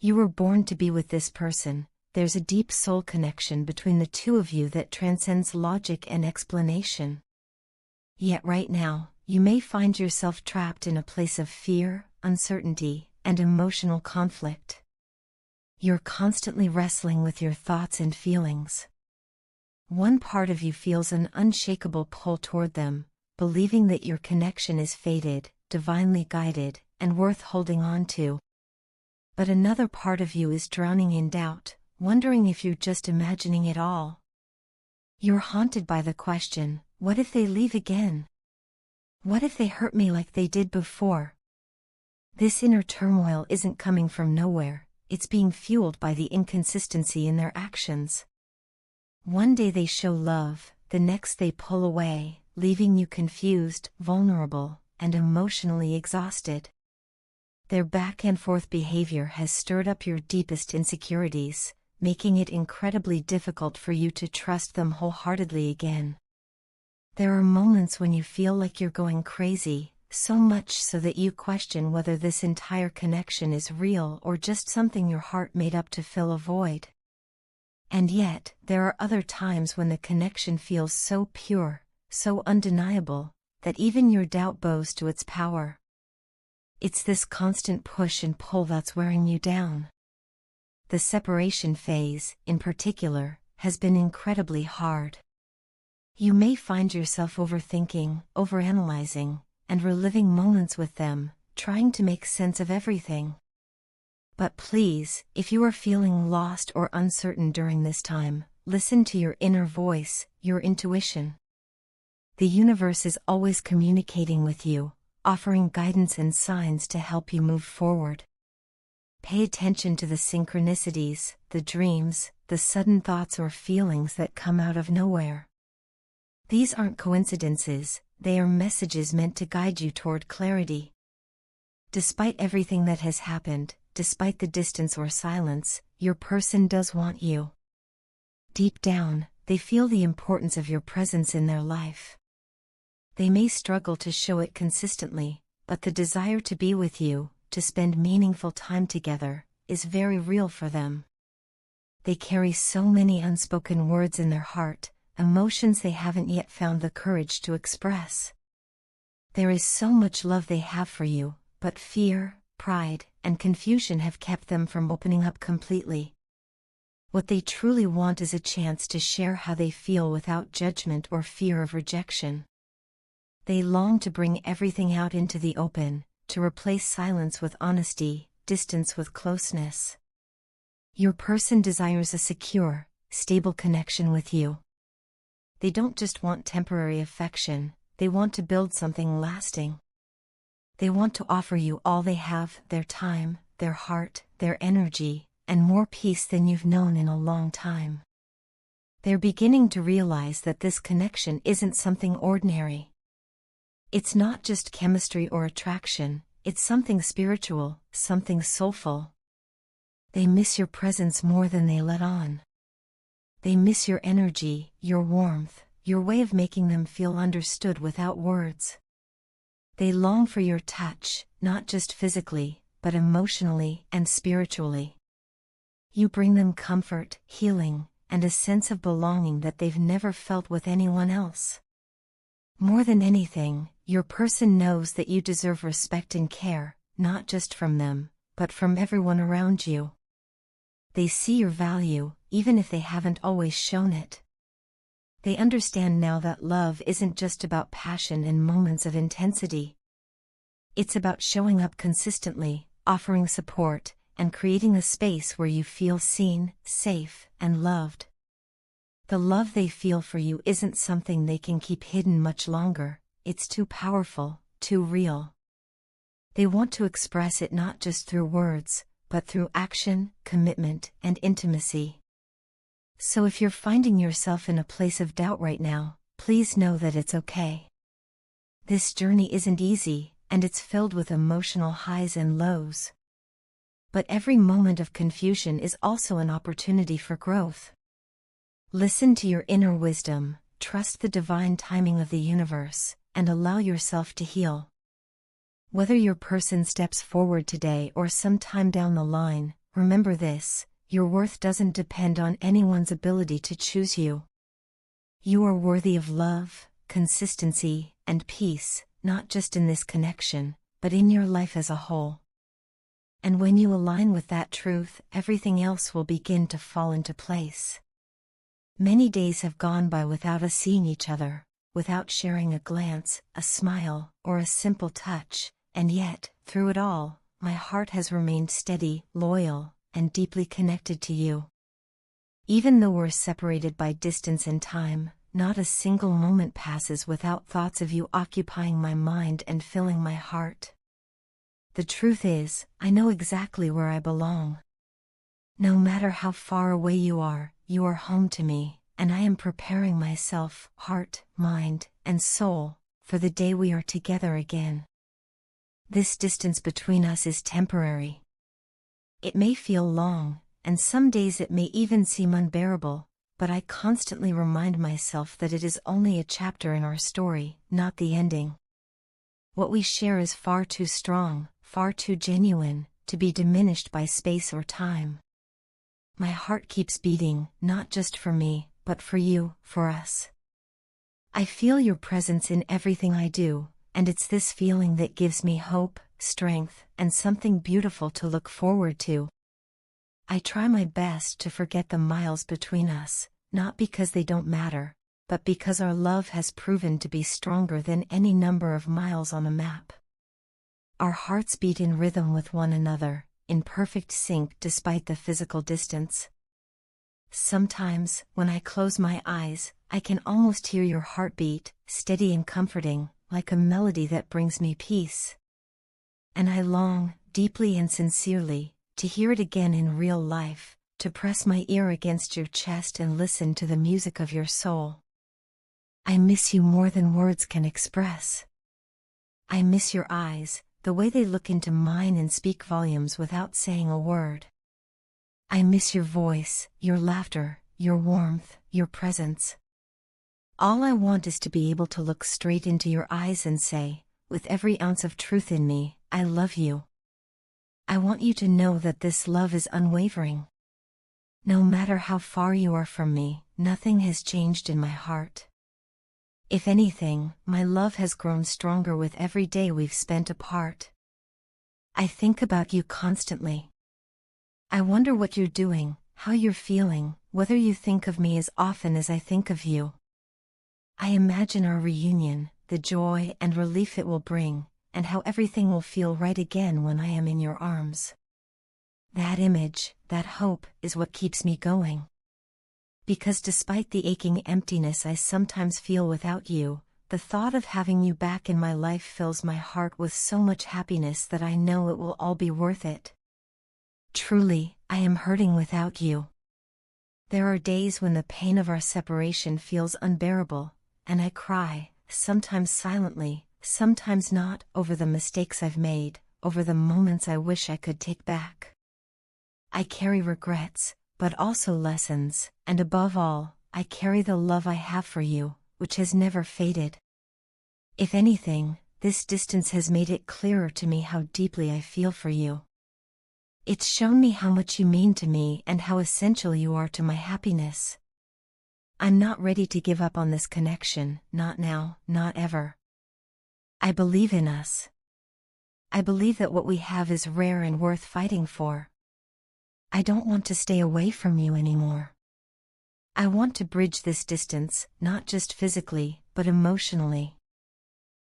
You were born to be with this person. There's a deep soul connection between the two of you that transcends logic and explanation. Yet right now, you may find yourself trapped in a place of fear, uncertainty, and emotional conflict. You're constantly wrestling with your thoughts and feelings. One part of you feels an unshakable pull toward them, believing that your connection is fated, divinely guided, and worth holding on to. But another part of you is drowning in doubt, wondering if you're just imagining it all. You're haunted by the question, what if they leave again? What if they hurt me like they did before? This inner turmoil isn't coming from nowhere, it's being fueled by the inconsistency in their actions. One day they show love, the next they pull away, leaving you confused, vulnerable, and emotionally exhausted. Their back-and-forth behavior has stirred up your deepest insecurities, making it incredibly difficult for you to trust them wholeheartedly again. There are moments when you feel like you're going crazy, so much so that you question whether this entire connection is real or just something your heart made up to fill a void. And yet, there are other times when the connection feels so pure, so undeniable, that even your doubt bows to its power. It's this constant push and pull that's wearing you down. The separation phase, in particular, has been incredibly hard. You may find yourself overthinking, overanalyzing, and reliving moments with them, trying to make sense of everything. But please, if you are feeling lost or uncertain during this time, listen to your inner voice, your intuition. The universe is always communicating with you, offering guidance and signs to help you move forward. Pay attention to the synchronicities, the dreams, the sudden thoughts or feelings that come out of nowhere. These aren't coincidences, they are messages meant to guide you toward clarity. Despite everything that has happened, despite the distance or silence, your person does want you. Deep down, they feel the importance of your presence in their life. They may struggle to show it consistently, but the desire to be with you, to spend meaningful time together, is very real for them. They carry so many unspoken words in their heart, emotions they haven't yet found the courage to express. There is so much love they have for you, but fear, pride, and confusion have kept them from opening up completely. What they truly want is a chance to share how they feel without judgment or fear of rejection. They long to bring everything out into the open, to replace silence with honesty, distance with closeness. Your person desires a secure, stable connection with you. They don't just want temporary affection, they want to build something lasting. They want to offer you all they have, their time, their heart, their energy, and more peace than you've known in a long time. They're beginning to realize that this connection isn't something ordinary. It's not just chemistry or attraction, it's something spiritual, something soulful. They miss your presence more than they let on. They miss your energy, your warmth, your way of making them feel understood without words. They long for your touch, not just physically, but emotionally and spiritually. You bring them comfort, healing, and a sense of belonging that they've never felt with anyone else. More than anything, your person knows that you deserve respect and care, not just from them, but from everyone around you. They see your value, even if they haven't always shown it. They understand now that love isn't just about passion and moments of intensity. It's about showing up consistently, offering support, and creating a space where you feel seen, safe, and loved. The love they feel for you isn't something they can keep hidden much longer, it's too powerful, too real. They want to express it not just through words, but through action, commitment, and intimacy. So if you're finding yourself in a place of doubt right now, please know that it's okay. This journey isn't easy, and it's filled with emotional highs and lows. But every moment of confusion is also an opportunity for growth. Listen to your inner wisdom, trust the divine timing of the universe, and allow yourself to heal. Whether your person steps forward today or sometime down the line, remember this: your worth doesn't depend on anyone's ability to choose you. You are worthy of love, consistency, and peace, not just in this connection, but in your life as a whole. And when you align with that truth, everything else will begin to fall into place. Many days have gone by without us seeing each other, without sharing a glance, a smile, or a simple touch, and yet, through it all, my heart has remained steady, loyal, and deeply connected to you. Even though we're separated by distance and time, not a single moment passes without thoughts of you occupying my mind and filling my heart. The truth is, I know exactly where I belong. No matter how far away you are home to me, and I am preparing myself, heart, mind, and soul, for the day we are together again. This distance between us is temporary. It may feel long, and some days it may even seem unbearable, but I constantly remind myself that it is only a chapter in our story, not the ending. What we share is far too strong, far too genuine, to be diminished by space or time. My heart keeps beating, not just for me, but for you, for us. I feel your presence in everything I do, and it's this feeling that gives me hope, strength, and something beautiful to look forward to. I try my best to forget the miles between us, not because they don't matter, but because our love has proven to be stronger than any number of miles on a map. Our hearts beat in rhythm with one another, in perfect sync despite the physical distance. Sometimes, when I close my eyes, I can almost hear your heartbeat, steady and comforting, like a melody that brings me peace. And I long, deeply and sincerely, to hear it again in real life, to press my ear against your chest and listen to the music of your soul. I miss you more than words can express. I miss your eyes, the way they look into mine and speak volumes without saying a word. I miss your voice, your laughter, your warmth, your presence. All I want is to be able to look straight into your eyes and say, with every ounce of truth in me, I love you. I want you to know that this love is unwavering. No matter how far you are from me, nothing has changed in my heart. If anything, my love has grown stronger with every day we've spent apart. I think about you constantly. I wonder what you're doing, how you're feeling, whether you think of me as often as I think of you. I imagine our reunion, the joy and relief it will bring, and how everything will feel right again when I am in your arms. That image, that hope, is what keeps me going. Because despite the aching emptiness I sometimes feel without you, the thought of having you back in my life fills my heart with so much happiness that I know it will all be worth it. Truly, I am hurting without you. There are days when the pain of our separation feels unbearable, and I cry, sometimes silently, sometimes not, over the mistakes I've made, over the moments I wish I could take back. I carry regrets, but also lessons, and above all, I carry the love I have for you, which has never faded. If anything, this distance has made it clearer to me how deeply I feel for you. It's shown me how much you mean to me and how essential you are to my happiness. I'm not ready to give up on this connection, not now, not ever. I believe in us. I believe that what we have is rare and worth fighting for. I don't want to stay away from you anymore. I want to bridge this distance, not just physically, but emotionally.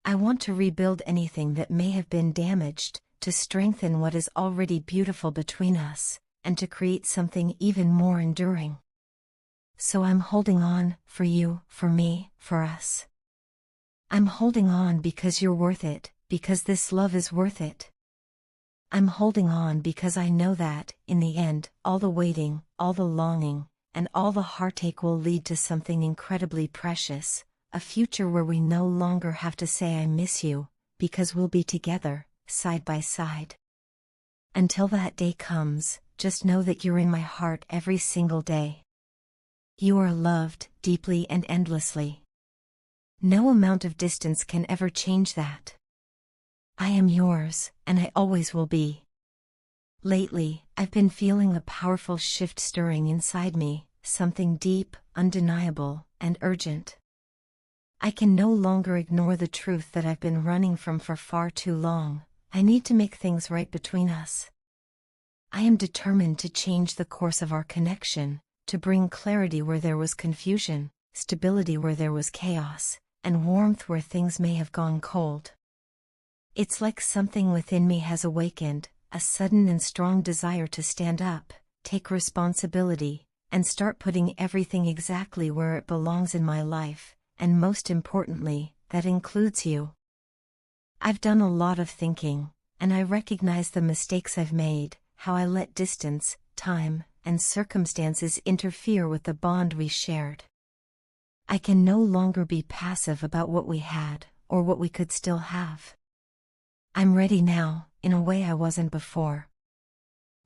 I want to rebuild anything that may have been damaged, to strengthen what is already beautiful between us, and to create something even more enduring. So I'm holding on, for you, for me, for us. I'm holding on because you're worth it, because this love is worth it. I'm holding on because I know that, in the end, all the waiting, all the longing, and all the heartache will lead to something incredibly precious, a future where we no longer have to say I miss you, because we'll be together, side by side. Until that day comes, just know that you're in my heart every single day. You are loved, deeply and endlessly. No amount of distance can ever change that. I am yours, and I always will be. Lately, I've been feeling a powerful shift stirring inside me, something deep, undeniable, and urgent. I can no longer ignore the truth that I've been running from for far too long. I need to make things right between us. I am determined to change the course of our connection, to bring clarity where there was confusion, stability where there was chaos, and warmth where things may have gone cold. It's like something within me has awakened, a sudden and strong desire to stand up, take responsibility, and start putting everything exactly where it belongs in my life, and most importantly, that includes you. I've done a lot of thinking, and I recognize the mistakes I've made, how I let distance, time, and circumstances interfere with the bond we shared. I can no longer be passive about what we had, or what we could still have. I'm ready now, in a way I wasn't before.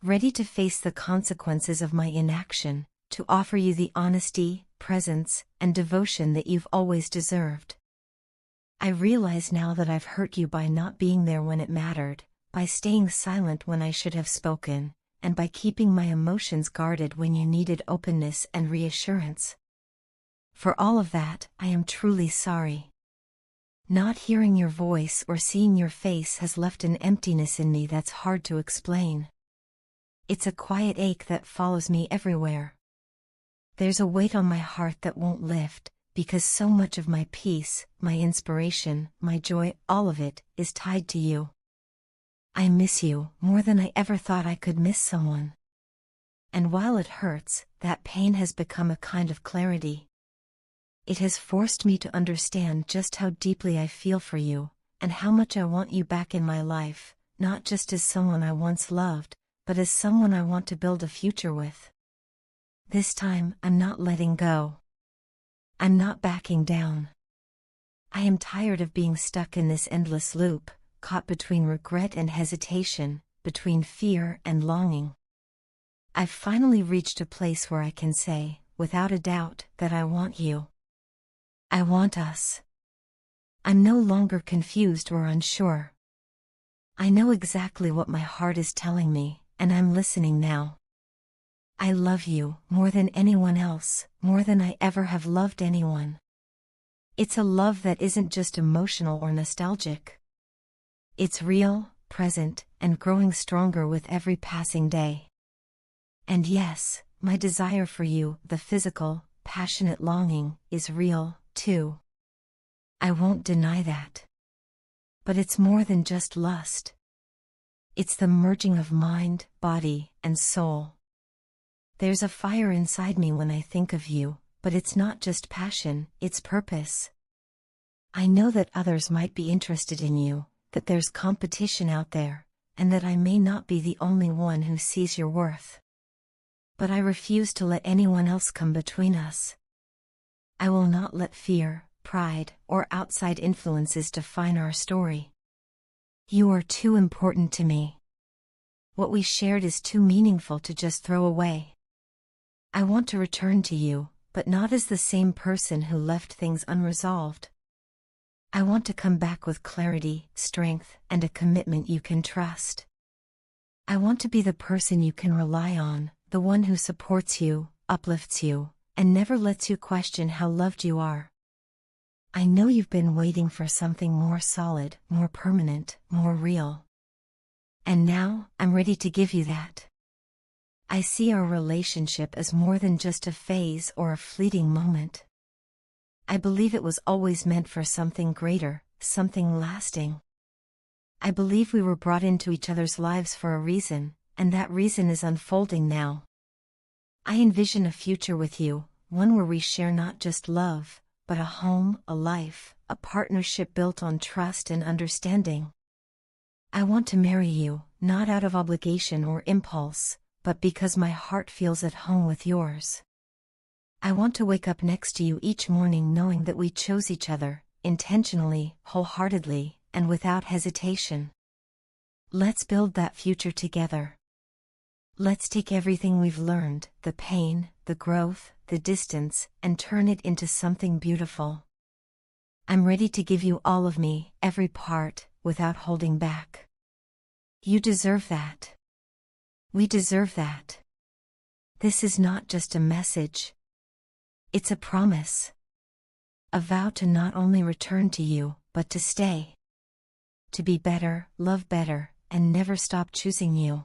Ready to face the consequences of my inaction, to offer you the honesty, presence, and devotion that you've always deserved. I realize now that I've hurt you by not being there when it mattered, by staying silent when I should have spoken, and by keeping my emotions guarded when you needed openness and reassurance. For all of that, I am truly sorry. Not hearing your voice or seeing your face has left an emptiness in me that's hard to explain. It's a quiet ache that follows me everywhere. There's a weight on my heart that won't lift, because so much of my peace, my inspiration, my joy, all of it, is tied to you. I miss you more than I ever thought I could miss someone. And while it hurts, that pain has become a kind of clarity. It has forced me to understand just how deeply I feel for you, and how much I want you back in my life, not just as someone I once loved, but as someone I want to build a future with. This time, I'm not letting go. I'm not backing down. I am tired of being stuck in this endless loop, caught between regret and hesitation, between fear and longing. I've finally reached a place where I can say, without a doubt, that I want you. I want us. I'm no longer confused or unsure. I know exactly what my heart is telling me, and I'm listening now. I love you more than anyone else, more than I ever have loved anyone. It's a love that isn't just emotional or nostalgic. It's real, present, and growing stronger with every passing day. And yes, my desire for you, the physical, passionate longing, is real, too. I won't deny that. But it's more than just lust. It's the merging of mind, body, and soul. There's a fire inside me when I think of you, but it's not just passion, it's purpose. I know that others might be interested in you, that there's competition out there, and that I may not be the only one who sees your worth. But I refuse to let anyone else come between us. I will not let fear, pride, or outside influences define our story. You are too important to me. What we shared is too meaningful to just throw away. I want to return to you, but not as the same person who left things unresolved. I want to come back with clarity, strength, and a commitment you can trust. I want to be the person you can rely on, the one who supports you, uplifts you, and never lets you question how loved you are. I know you've been waiting for something more solid, more permanent, more real. And now, I'm ready to give you that. I see our relationship as more than just a phase or a fleeting moment. I believe it was always meant for something greater, something lasting. I believe we were brought into each other's lives for a reason, and that reason is unfolding now. I envision a future with you, one where we share not just love, but a home, a life, a partnership built on trust and understanding. I want to marry you, not out of obligation or impulse, but because my heart feels at home with yours. I want to wake up next to you each morning knowing that we chose each other, intentionally, wholeheartedly, and without hesitation. Let's build that future together. Let's take everything we've learned, the pain, the growth, the distance, and turn it into something beautiful. I'm ready to give you all of me, every part, without holding back. You deserve that. We deserve that. This is not just a message. It's a promise. A vow to not only return to you, but to stay. To be better, love better, and never stop choosing you.